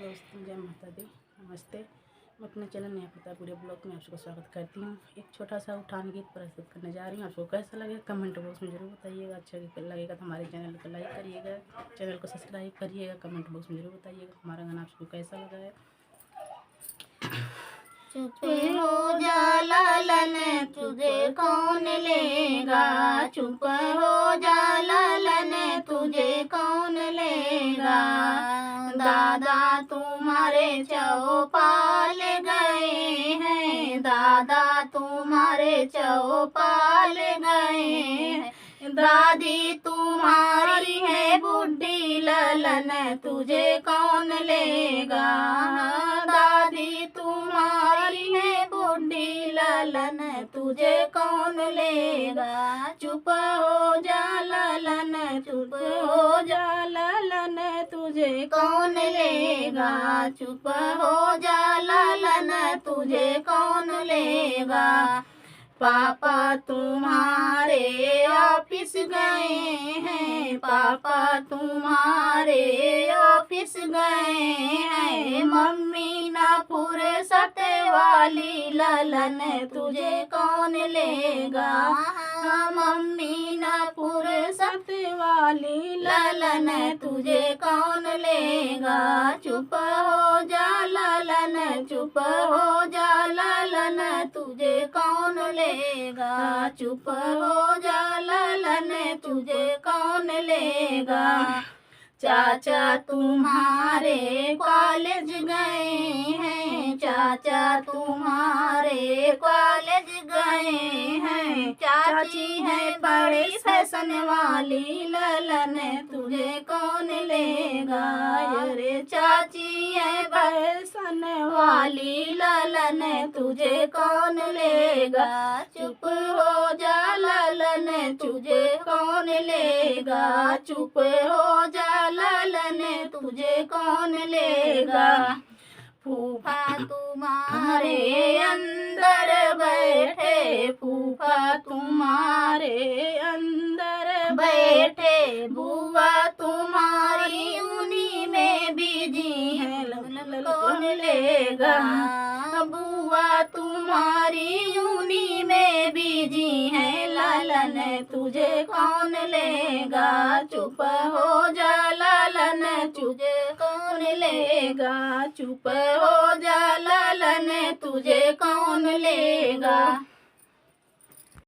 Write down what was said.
दोस्तों, जय माता दी। नमस्ते। मैं अपने चैनल नया प्रताप वीडियो ब्लॉग में आप सबका स्वागत करती हूँ। एक छोटा सा उठान गीत प्रस्तुत करने जा रही हूँ। आपको कैसा लगेगा कमेंट बॉक्स में ज़रूर बताइएगा। अच्छा लगेगा तो हमारे चैनल को लाइक करिएगा, चैनल को सब्सक्राइब करिएगा। कमेंट बॉक्स में ज़रूर बताइएगा हमारा गाना आपको कैसा लगा है। चुप हो जा लालन, तुझे कौन लेगा। चुप हो जा लालन, तुझे कौन लेगा। दादा तुम्हारे चौपाल गए हैं, दादा तुम्हारे चौपाल गए हैं। दादी तुम्हारी है बूढ़ी ललन, तुझे कौन लेगा। दादी तुम्हारी है बूढ़ी ललन, तुझे कौन लेगा। चुप हो जा ललन, चुप हो जा ललन, तुझे कौन लेगा। चुप हो जा ललन, तुझे कौन लेगा। पापा तुम्हारे ऑफिस गए हैं, पापा तुम्हारे ऑफिस गए हैं। मम्मी ना फुर्सत वाली ललन, तुझे कौन लेगा। मम्मी ना फुर्सत वाली ललन, तुझे कौन लेगा। चुप हो जा ललन, चुप हो जा ललन, तुझे कौन लेगा। चुप हो जा ललन, तुझे कौन लेगा। चाचा तुम्हारे कॉलेज गए हैं, चाचा तुम्हारे कॉलेज गए हैं। चाची है बड़ी फैशन वाली ललन, तुझे कौन लेगा। अरे चाची है फैशन वाली ललन, तुझे कौन लेगा। चुप हो जा ललन, तुझे कौन लेगा। चुप हो जा ललन, तुझे कौन लेगा। फूफा तुम्हारे अंदर बैठे, फूफा तुम्हारे अंदर बैठे। बुआ तुम्हारी उन्हीं में बिजी है, कौन लेगा। बुआ तुम्हारी उन्हीं में बिजी है लालन, तुझे कौन लेगा। चुप हो जा लालन, तुझे कौन लेगा। चुप हो जा लालन, तुझे कौन लेगा।